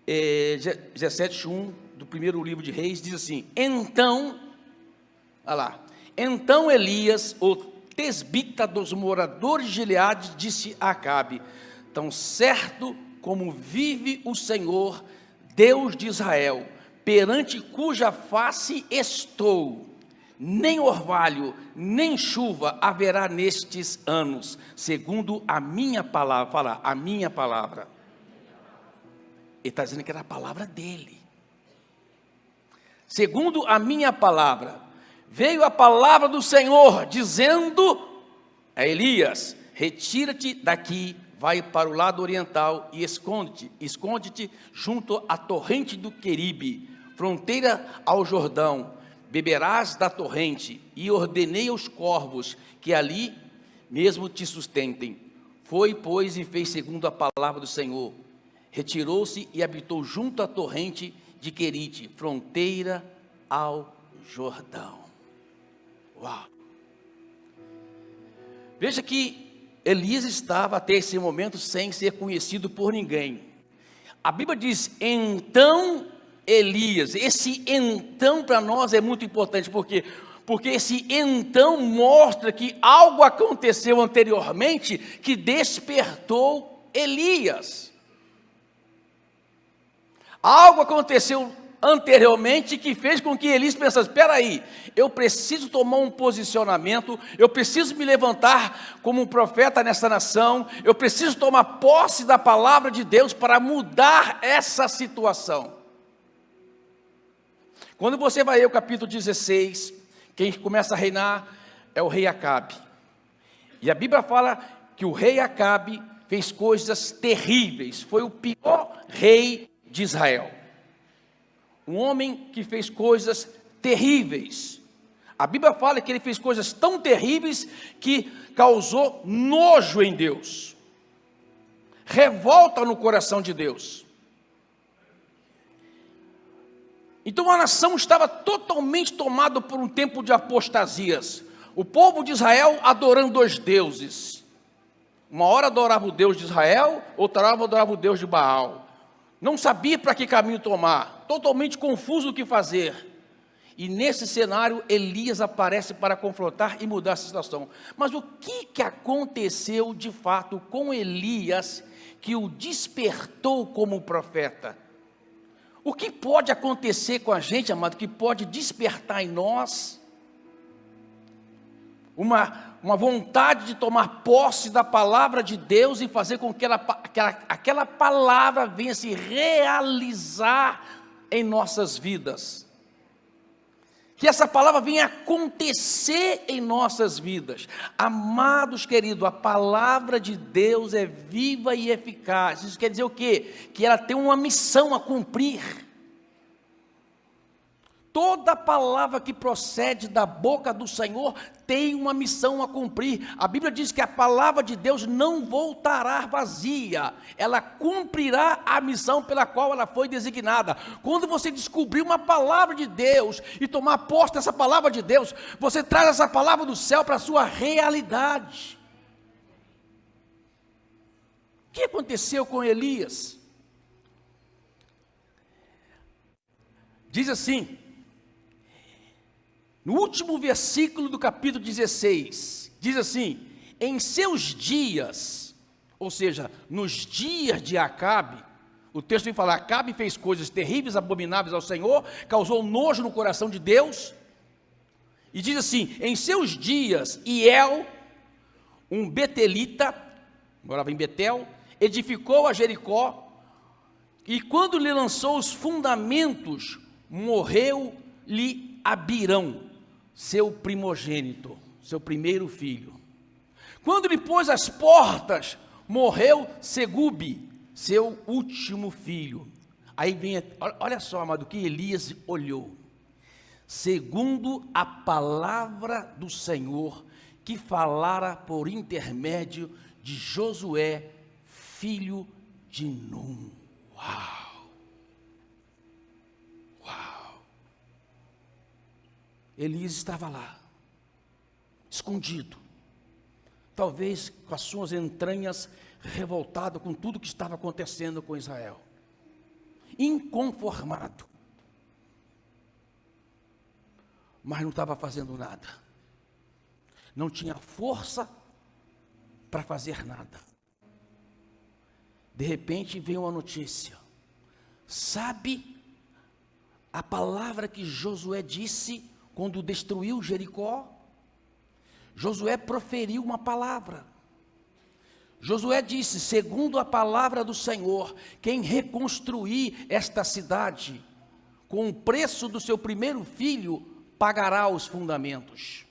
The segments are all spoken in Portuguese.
17:1 do primeiro livro de Reis, diz assim: então, olha lá, então Elias, o tesbita dos moradores de Gileade, disse a Acabe: tão certo como vive o Senhor, Deus de Israel, perante cuja face estou, nem orvalho, nem chuva haverá nestes anos, segundo a minha palavra. Fala, a minha palavra. Ele está dizendo que era a palavra dele. Segundo a minha palavra, veio a palavra do Senhor, dizendo a Elias: retira-te daqui, vai para o lado oriental e esconde-te junto à torrente do Queribe, fronteira ao Jordão. Beberás da torrente, e ordenei aos corvos que ali mesmo te sustentem. Foi, pois, e fez segundo a palavra do Senhor. Retirou-se e habitou junto à torrente de Querite, fronteira ao Jordão. Uau! Veja que Elias estava até esse momento sem ser conhecido por ninguém. A Bíblia diz: então Elias. Esse então para nós é muito importante, porque esse então mostra que algo aconteceu anteriormente que despertou Elias. Algo aconteceu anteriormente que fez com que Elias pensasse: espera aí, eu preciso tomar um posicionamento, eu preciso me levantar como um profeta nessa nação, eu preciso tomar posse da palavra de Deus para mudar essa situação. Quando você vai ler o capítulo 16, quem começa a reinar é o rei Acabe. E a Bíblia fala que o rei Acabe fez coisas terríveis, foi o pior rei de Israel. Um homem que fez coisas terríveis. A Bíblia fala que ele fez coisas tão terríveis que causou nojo em Deus, revolta no coração de Deus. Então a nação estava totalmente tomada por um tempo de apostasias. O povo de Israel adorando dois deuses. Uma hora adorava o Deus de Israel, outra hora adorava o Deus de Baal. Não sabia para que caminho tomar, totalmente confuso o que fazer. E nesse cenário, Elias aparece para confrontar e mudar a situação. Mas o que aconteceu de fato com Elias, que o despertou como profeta? O que pode acontecer com a gente, amado, que pode despertar em nós uma vontade de tomar posse da palavra de Deus e fazer com que aquela palavra venha se realizar em nossas vidas? Que essa palavra venha acontecer em nossas vidas. Amados queridos, a palavra de Deus é viva e eficaz. Isso quer dizer o quê? Que ela tem uma missão a cumprir. Toda palavra que procede da boca do Senhor tem uma missão a cumprir. A Bíblia diz que a palavra de Deus não voltará vazia. Ela cumprirá a missão pela qual ela foi designada. Quando você descobrir uma palavra de Deus e tomar posse dessa palavra de Deus, você traz essa palavra do céu para a sua realidade. O que aconteceu com Elias? Diz assim, no último versículo do capítulo 16, diz assim: em seus dias, ou seja, nos dias de Acabe, o texto vem falar, Acabe fez coisas terríveis, abomináveis ao Senhor, causou nojo no coração de Deus, e diz assim: em seus dias, Hiel, um betelita, morava em Betel, edificou a Jericó, e quando lhe lançou os fundamentos, morreu-lhe Abirão, seu primogênito, seu primeiro filho. Quando lhe pôs as portas, morreu Segube, seu último filho. Aí vem, olha só, amado, o que Elias olhou. Segundo a palavra do Senhor, que falara por intermédio de Josué, filho de Num. Uau! Elias estava lá, escondido, talvez com as suas entranhas revoltado com tudo que estava acontecendo com Israel. inconformado. Mas não estava fazendo nada. Não tinha força para fazer nada. De repente veio uma notícia. Sabe a palavra que Josué disse quando destruiu Jericó? Josué proferiu uma palavra. Josué disse: segundo a palavra do Senhor, quem reconstruir esta cidade com o preço do seu primeiro filho, pagará os fundamentos.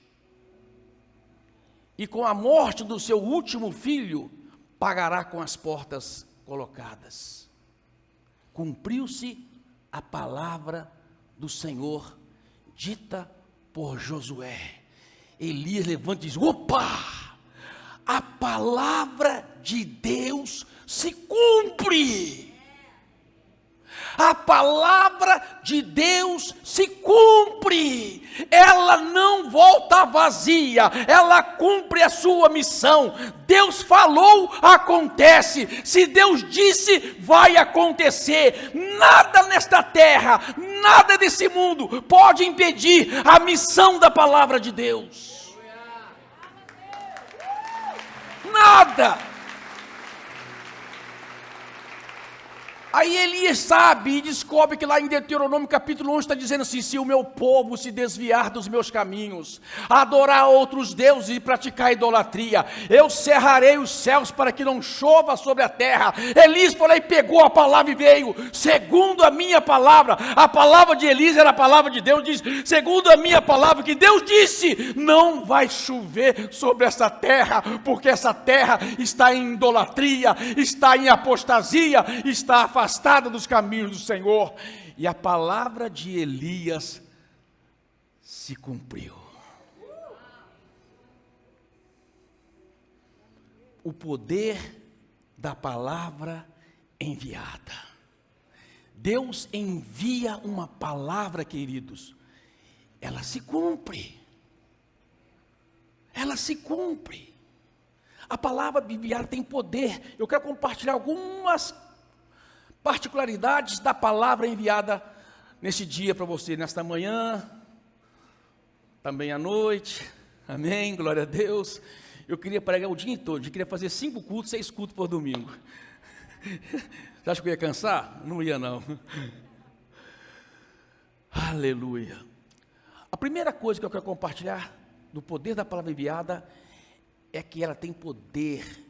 E com a morte do seu último filho, pagará com as portas colocadas. Cumpriu-se a palavra do Senhor, dita por Josué. Elias levanta e diz: opa! A palavra de Deus se cumpre. A palavra de Deus se cumpre. Ela não volta vazia, ela cumpre a sua missão. Deus falou, acontece. Se Deus disse, vai acontecer. Nada nesta terra, nada desse mundo pode impedir a missão da palavra de Deus. Nada. Aí Elias sabe e descobre que lá em Deuteronômio capítulo 11 está dizendo assim: se o meu povo se desviar dos meus caminhos, adorar outros deuses e praticar idolatria, eu cerrarei os céus para que não chova sobre a terra. Elias foi lá e pegou a palavra e veio, segundo a minha palavra. A palavra de Elias era a palavra de Deus, diz: segundo a minha palavra, que Deus disse, não vai chover sobre essa terra, porque essa terra está em idolatria, está em apostasia, está afastada dos caminhos do Senhor. E a palavra de Elias se cumpriu. O poder da palavra enviada. Deus envia uma palavra, queridos, ela se cumpre. Ela se cumpre. A palavra enviada tem poder. Eu quero compartilhar algumas particularidades da palavra enviada nesse dia para você, nesta manhã, também à noite, amém, glória a Deus. Eu queria pregar o dia todo, eu queria fazer 5 cultos, 6 cultos por domingo. Você acha que eu ia cansar? Não ia não. Aleluia. A primeira coisa que eu quero compartilhar do poder da palavra enviada é que ela tem poder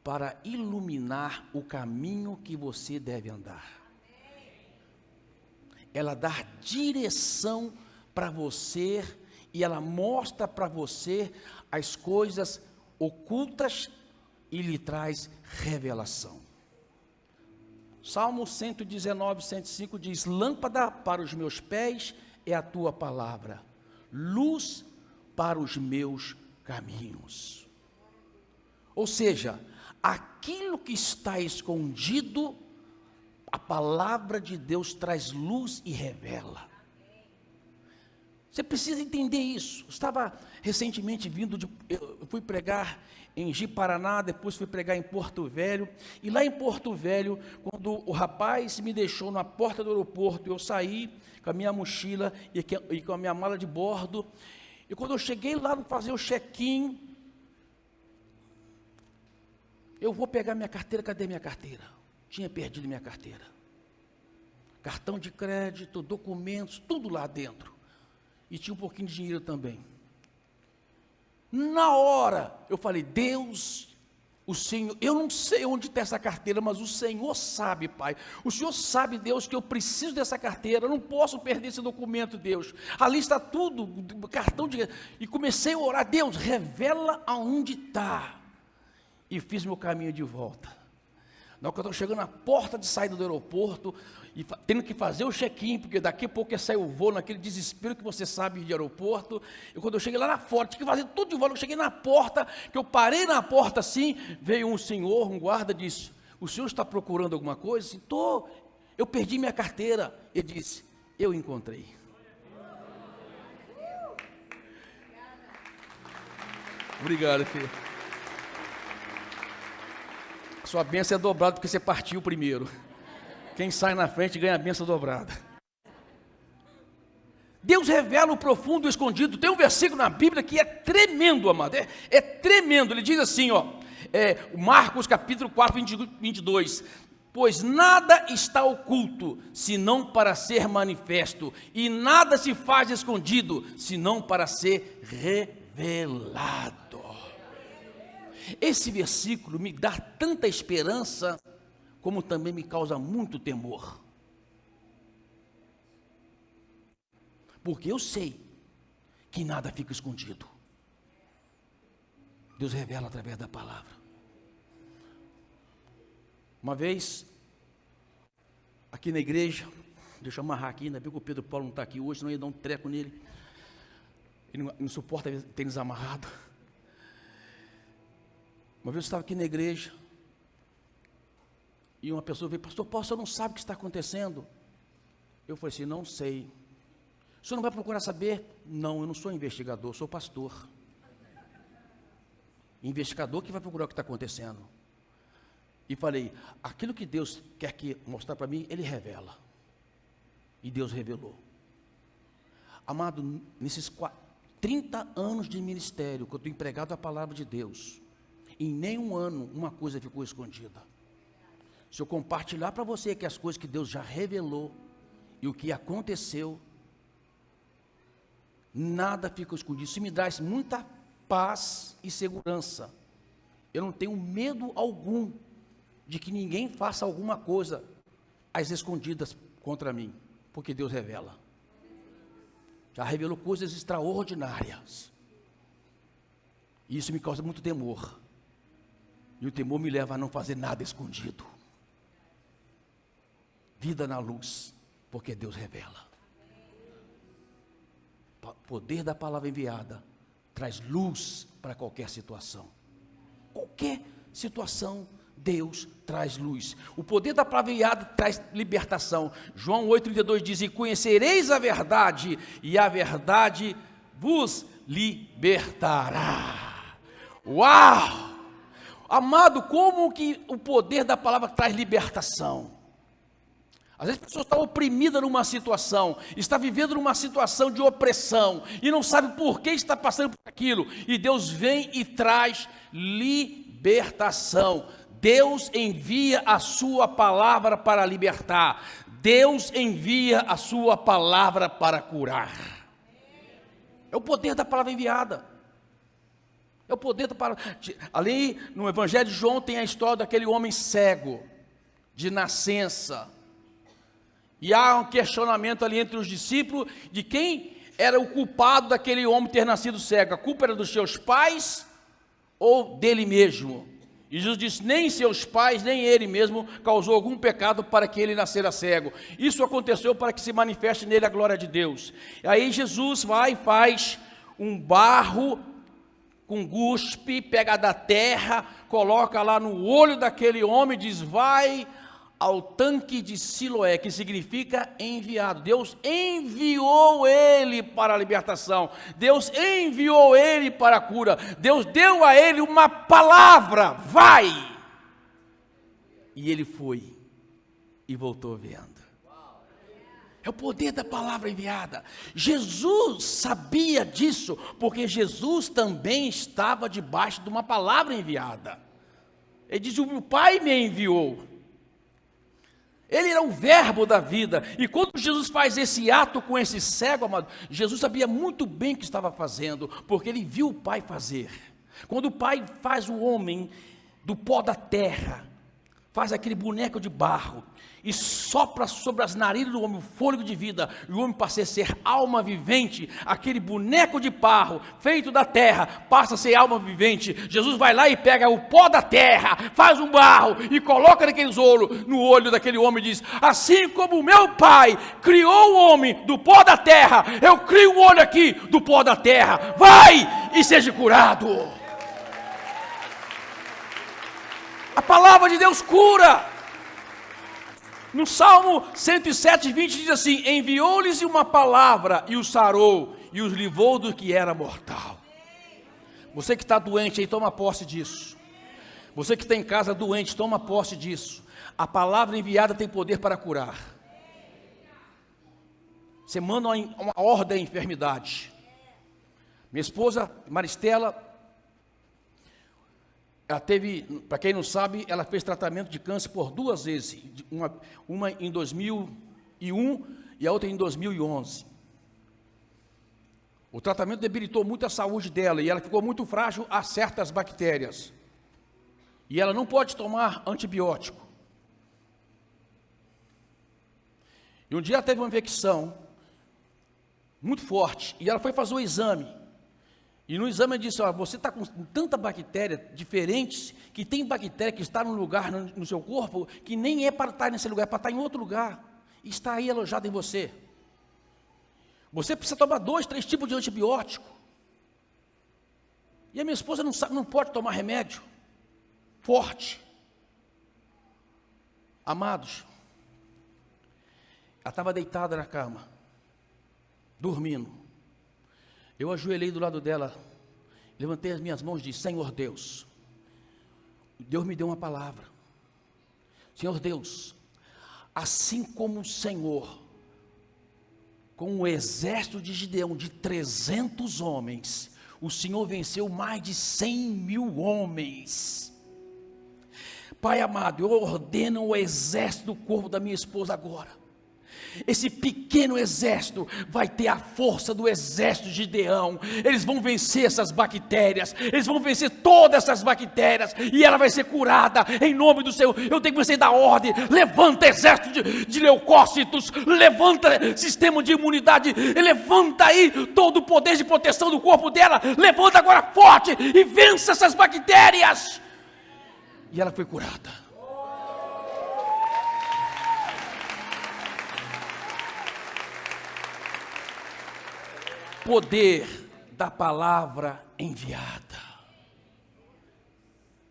para iluminar o caminho que você deve andar. Ela dá direção para você e ela mostra para você as coisas ocultas e lhe traz revelação. Salmo 119, 105 diz: lâmpada para os meus pés é a tua palavra, luz para os meus caminhos. Ou seja, aquilo que está escondido, a palavra de Deus traz luz e revela. Você precisa entender isso. Eu estava recentemente eu fui pregar em Ji-Paraná, depois fui pregar em Porto Velho, e lá em Porto Velho, quando o rapaz me deixou na porta do aeroporto, eu saí com a minha mochila e com a minha mala de bordo, e quando eu cheguei lá para fazer o check-in, eu vou pegar minha carteira, cadê minha carteira? Tinha perdido minha carteira. Cartão de crédito, documentos, tudo lá dentro. E tinha um pouquinho de dinheiro também. Na hora, eu falei: Deus, o Senhor, eu não sei onde está essa carteira, mas o Senhor sabe, Pai. O Senhor sabe, Deus, que eu preciso dessa carteira, eu não posso perder esse documento, Deus. Ali está tudo, cartão de... E comecei a orar: Deus, revela aonde está. E fiz meu caminho de volta. Na hora que eu estou chegando na porta de saída do aeroporto, e tendo que fazer o check-in, porque daqui a pouco ia sair o voo, naquele desespero que você sabe de aeroporto, e quando eu cheguei lá na porta, tinha que fazer tudo de volta. Eu cheguei na porta, que eu parei na porta assim, veio um senhor, um guarda, disse: o senhor está procurando alguma coisa? Disse: estou, eu perdi minha carteira. Ele disse: eu encontrei. Obrigado, filho. Sua bênção é dobrada porque você partiu primeiro. Quem sai na frente ganha a bênção dobrada. Deus revela o profundo e o escondido. Tem um versículo na Bíblia que é tremendo, amado. É tremendo. Ele diz assim, Marcos capítulo 4, 22. Pois nada está oculto, senão para ser manifesto, e nada se faz escondido, senão para ser revelado. Esse versículo me dá tanta esperança, como também me causa muito temor. Porque eu sei que nada fica escondido. Deus revela através da palavra. Uma vez, aqui na igreja, deixa eu amarrar aqui, ainda bem que o Pedro Paulo não está aqui hoje, senão eu ia dar um treco nele. Ele não suporta tênis amarrado. Uma vez eu estava aqui na igreja, e uma pessoa veio, pastor Paulo, o senhor não sabe o que está acontecendo? Eu falei assim, não sei. O senhor não vai procurar saber? Não, eu não sou investigador, sou pastor. Investigador que vai procurar o que está acontecendo. E falei, aquilo que Deus quer mostrar para mim, Ele revela. E Deus revelou. Amado, nesses 30 anos de ministério, que eu estou empregado à palavra de Deus, em nenhum ano uma coisa ficou escondida. Se eu compartilhar para você que as coisas que Deus já revelou, e o que aconteceu, nada fica escondido. Isso me dá muita paz e segurança. Eu não tenho medo algum de que ninguém faça alguma coisa às escondidas contra mim, porque Deus revela. Já revelou coisas extraordinárias. E isso me causa muito temor. E o temor me leva a não fazer nada escondido. Vida na luz, porque Deus revela. O poder da palavra enviada traz luz para qualquer situação. Qualquer situação, Deus traz luz. O poder da palavra enviada traz libertação. João 8,32 diz, e conhecereis a verdade, e a verdade vos libertará. Uau! Amado, como que o poder da palavra traz libertação? Às vezes a pessoa está oprimida numa situação, está vivendo numa situação de opressão, e não sabe por que está passando por aquilo, e Deus vem e traz libertação. Deus envia a sua palavra para libertar, Deus envia a sua palavra para curar. É o poder da palavra enviada. É o poder da palavra. Ali no Evangelho de João tem a história daquele homem cego, de nascença. E há um questionamento ali entre os discípulos de quem era o culpado daquele homem ter nascido cego. A culpa era dos seus pais ou dele mesmo? E Jesus disse, nem seus pais, nem ele mesmo causou algum pecado para que ele nascera cego. Isso aconteceu para que se manifeste nele a glória de Deus. E aí Jesus vai e faz um barro com guspe, pega da terra, coloca lá no olho daquele homem e diz, vai ao tanque de Siloé, que significa enviado. Deus enviou ele para a libertação. Deus enviou ele para a cura. Deus deu a ele uma palavra, vai. E ele foi e voltou vendo. É o poder da palavra enviada. Jesus sabia disso, porque Jesus também estava debaixo de uma palavra enviada. Ele diz, o Pai me enviou. Ele era o verbo da vida, e quando Jesus faz esse ato com esse cego, amado, Jesus sabia muito bem o que estava fazendo, porque ele viu o Pai fazer. Quando o Pai faz o homem do pó da terra, faz aquele boneco de barro, e sopra sobre as narinas do homem o fôlego de vida, e o homem passa a ser alma vivente, aquele boneco de barro, feito da terra, passa a ser alma vivente. Jesus vai lá e pega o pó da terra, faz um barro, e coloca naqueles olhos, no olho daquele homem e diz, assim como o meu Pai criou o homem do pó da terra, eu crio o olho aqui do pó da terra, vai e seja curado. A palavra de Deus cura. No Salmo 107, 20 diz assim, enviou-lhes uma palavra e os sarou, e os livrou do que era mortal. Você que está doente aí, toma posse disso. Você que está em casa doente, toma posse disso. A palavra enviada tem poder para curar. Você manda uma ordem à enfermidade. Minha esposa, Maristela, ela teve, para quem não sabe, ela fez tratamento de câncer por 2 vezes. Uma em 2001 e a outra em 2011. O tratamento debilitou muito a saúde dela e ela ficou muito frágil a certas bactérias. E ela não pode tomar antibiótico. E um dia ela teve uma infecção muito forte e ela foi fazer o exame. E no exame ele disse: ó, você está com tanta bactéria diferentes, que tem bactéria que está num lugar no seu corpo que nem é para estar nesse lugar, é para estar em outro lugar. E está aí alojado em você. Você precisa tomar 2, 3 tipos de antibiótico. E a minha esposa não pode tomar remédio forte. Amados, ela estava deitada na cama, dormindo. Eu ajoelhei do lado dela, levantei as minhas mãos e disse: Senhor Deus, Deus me deu uma palavra. Senhor Deus, assim como o Senhor, com o exército de Gideão de 300 homens, o Senhor venceu mais de 100.000 homens. Pai amado, eu ordeno o exército do corpo da minha esposa agora. Esse pequeno exército vai ter a força do exército de Gideão. Eles vão vencer essas bactérias. Eles vão vencer todas essas bactérias. E ela vai ser curada em nome do Senhor. Eu tenho que você dar ordem. Levanta exército de leucócitos. Levanta sistema de imunidade. Levanta aí todo o poder de proteção do corpo dela. Levanta agora forte e vença essas bactérias. E ela foi curada. Poder da palavra enviada.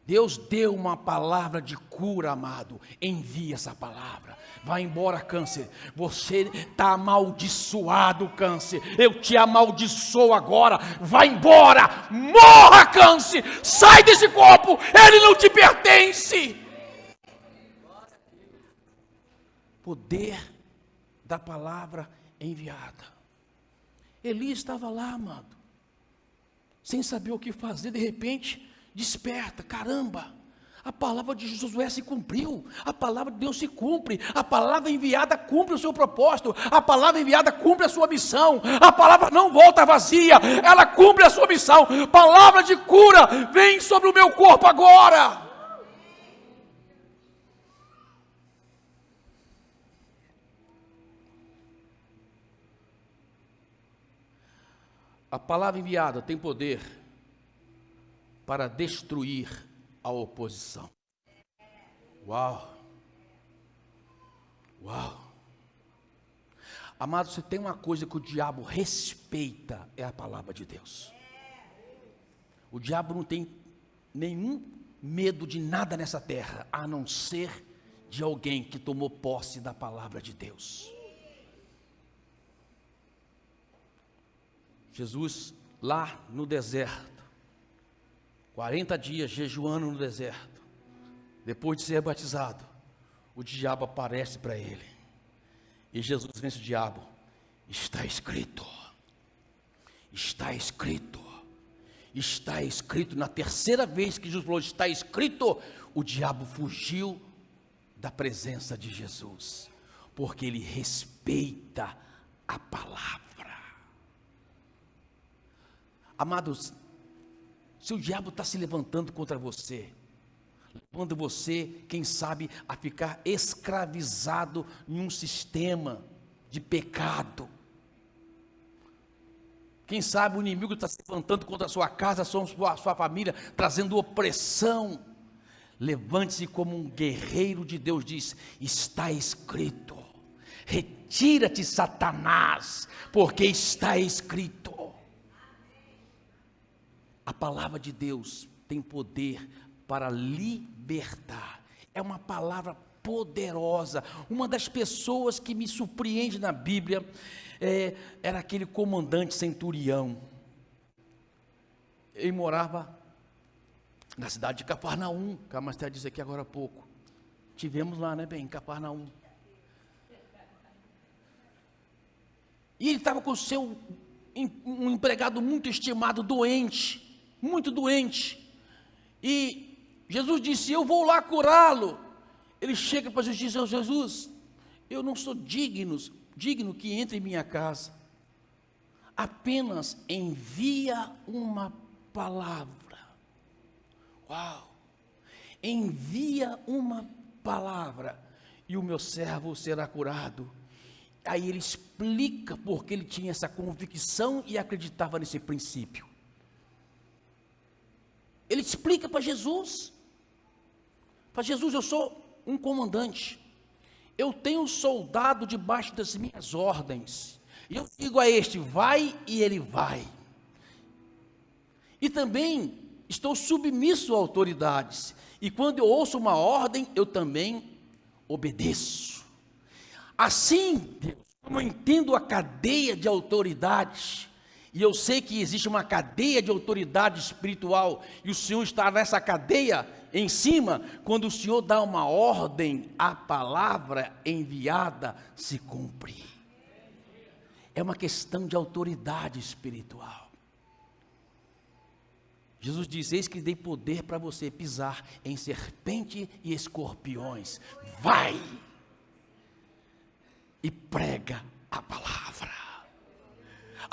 Deus deu uma palavra de cura, amado. Envia essa palavra. Vai embora, câncer. Você está amaldiçoado, câncer. Eu te amaldiçoo agora. Vai embora. Morra, câncer. Sai desse corpo. Ele não te pertence. Poder da palavra enviada. Eli estava lá, amado, sem saber o que fazer. De repente, desperta. Caramba, a palavra de Josué se cumpriu. A palavra de Deus se cumpre. A palavra enviada cumpre o seu propósito. A palavra enviada cumpre a sua missão. A palavra não volta vazia, ela cumpre a sua missão. Palavra de cura vem sobre o meu corpo agora. A palavra enviada tem poder para destruir a oposição. Uau! Uau! Amado, se tem uma coisa que o diabo respeita, é a palavra de Deus. O diabo não tem nenhum medo de nada nessa terra, a não ser de alguém que tomou posse da palavra de Deus. Jesus, lá no deserto, 40 dias jejuando no deserto, depois de ser batizado, o diabo aparece para ele, e Jesus vence o diabo. Está escrito, está escrito, está escrito. Na terceira vez que Jesus falou está escrito, o diabo fugiu da presença de Jesus, porque ele respeita a palavra. Amados, se o diabo está se levantando contra você, levando você, quem sabe, a ficar escravizado em um sistema de pecado. Quem sabe o inimigo está se levantando contra a sua casa, a sua família, trazendo opressão. Levante-se como um guerreiro de Deus, diz, está escrito. Retira-te, Satanás, porque está escrito. A palavra de Deus tem poder para libertar. É uma palavra poderosa. Uma das pessoas que me surpreende na Bíblia era aquele comandante centurião. Ele morava na cidade de Cafarnaum, que a Marcela disse aqui agora há pouco. Tivemos lá, né, bem, em Cafarnaum. E ele estava com um empregado muito estimado, doente, muito doente. E Jesus disse: eu vou lá curá-lo. Ele chega para Jesus e diz: Jesus, eu não sou digno que entre em minha casa. Apenas envia uma palavra. Uau! Envia uma palavra e o meu servo será curado. Aí ele explica porque ele tinha essa convicção e acreditava nesse princípio. Ele explica para Jesus: Jesus, eu sou um comandante, eu tenho um soldado debaixo das minhas ordens, e eu digo a este: vai, e ele vai. E também estou submisso a autoridades, e quando eu ouço uma ordem, eu também obedeço. Assim, Deus, como eu entendo a cadeia de autoridade, e eu sei que existe uma cadeia de autoridade espiritual, e o Senhor está nessa cadeia em cima, quando o Senhor dá uma ordem, a palavra enviada se cumpre. É uma questão de autoridade espiritual. Jesus diz: eis que dei poder para você pisar em serpente e escorpiões. Vai e prega a palavra.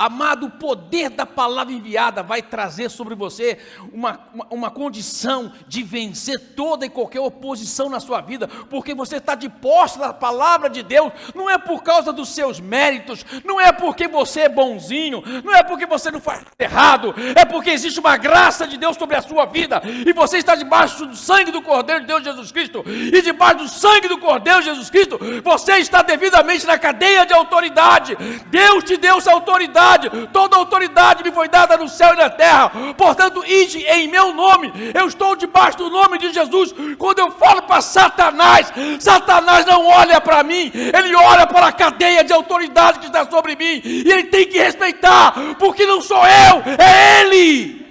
Amado, o poder da palavra enviada vai trazer sobre você uma condição de vencer toda e qualquer oposição na sua vida, porque você está de posse da palavra de Deus. Não é por causa dos seus méritos, não é porque você é bonzinho, não é porque você não faz errado, é porque existe uma graça de Deus sobre a sua vida, e você está debaixo do sangue do Cordeiro de Deus Jesus Cristo, e debaixo do sangue do Cordeiro Jesus Cristo, você está devidamente na cadeia de autoridade. Deus te deu essa autoridade. Toda autoridade me foi dada no céu e na terra, portanto, ide em meu nome. Eu estou debaixo do nome de Jesus. Quando eu falo para Satanás, Satanás não olha para mim, ele olha para a cadeia de autoridade que está sobre mim, e ele tem que respeitar, porque não sou eu, é ele.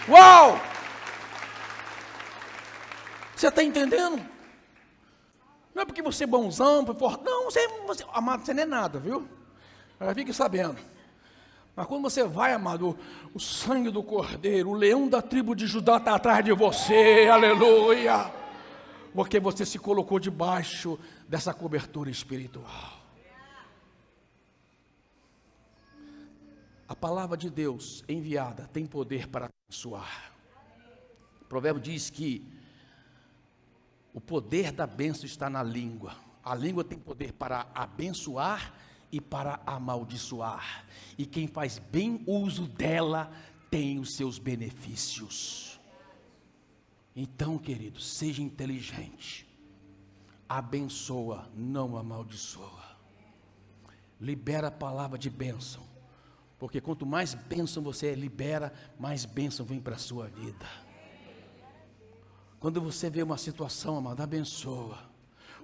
Uau! Você está entendendo? Não é porque você é bonzão, não, amado, você não é nada, viu? Fique sabendo. Mas quando você vai, amado, o sangue do Cordeiro, o leão da tribo de Judá está atrás de você, aleluia, porque você se colocou debaixo dessa cobertura espiritual. A palavra de Deus enviada tem poder para abençoar. O provérbio diz que o poder da bênção está na língua. A língua tem poder para abençoar e para amaldiçoar. E quem faz bem uso dela tem os seus benefícios. Então, querido, seja inteligente. Abençoa, não amaldiçoa. Libera a palavra de bênção. Porque quanto mais bênção você libera, mais bênção vem para a sua vida. Quando você vê uma situação, amado, abençoa.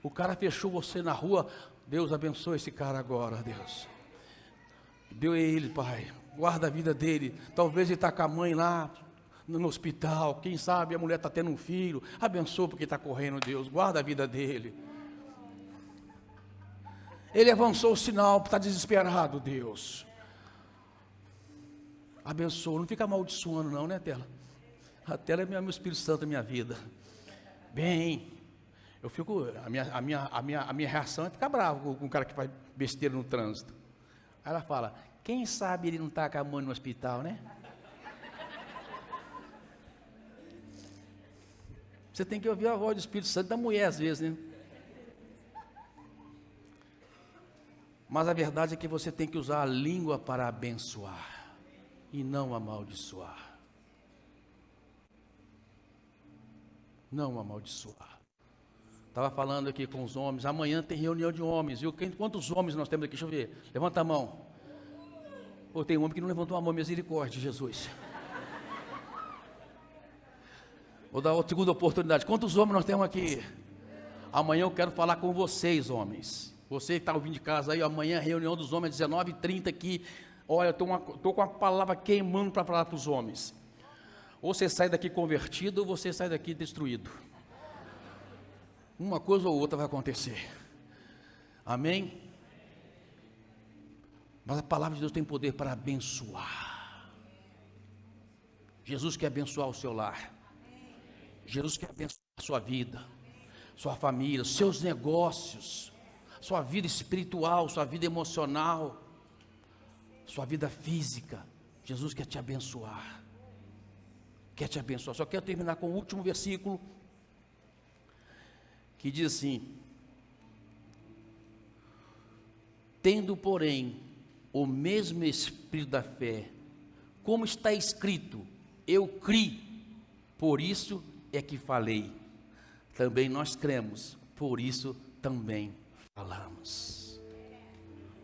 O cara fechou você na rua, Deus abençoa esse cara agora, Deus. Deu a ele, Pai, guarda a vida dele. Talvez ele está com a mãe lá no hospital, quem sabe a mulher está tendo um filho. Abençoa porque está correndo, Deus, guarda a vida dele. Ele avançou o sinal, está desesperado, Deus. Abençoa, não fica amaldiçoando não, né, Tela? A tela é meu Espírito Santo na minha vida. Bem, eu fico, a minha reação é ficar bravo com o cara que faz besteira no trânsito. Aí ela fala: quem sabe ele não está com a mãe no hospital, né? Você tem que ouvir a voz do Espírito Santo da mulher às vezes, né? Mas a verdade é que você tem que usar a língua para abençoar e não amaldiçoar. Não amaldiçoar. Estava falando aqui com os homens. Amanhã tem reunião de homens, viu? Quantos homens nós temos aqui? Deixa eu ver. Levanta a mão. Ou tem um homem que não levantou a mão, misericórdia, Jesus. Vou dar outra segunda oportunidade. Quantos homens nós temos aqui? Amanhã eu quero falar com vocês, homens. Você que está ouvindo de casa aí, amanhã reunião dos homens, 19h30 aqui. Olha, eu estou com a palavra queimando para falar para os homens. Ou você sai daqui convertido, ou você sai daqui destruído. Uma coisa ou outra vai acontecer. Amém? Mas a palavra de Deus tem poder para abençoar. Jesus quer abençoar o seu lar. Jesus quer abençoar a sua vida, sua família, seus negócios, sua vida espiritual, sua vida emocional, sua vida física. Jesus quer te abençoar. Quer te abençoar. Só quero terminar com o último versículo, que diz assim: tendo, porém, o mesmo espírito da fé, como está escrito, eu criei, por isso é que falei. Também nós cremos, por isso também falamos.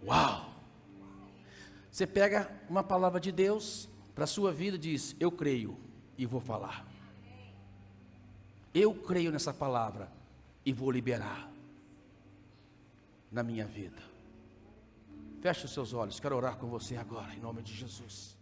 Uau! Você pega uma palavra de Deus para a sua vida e diz: eu creio e vou falar. Eu creio nessa palavra e vou liberar na minha vida. Feche os seus olhos, quero orar com você agora, em nome de Jesus.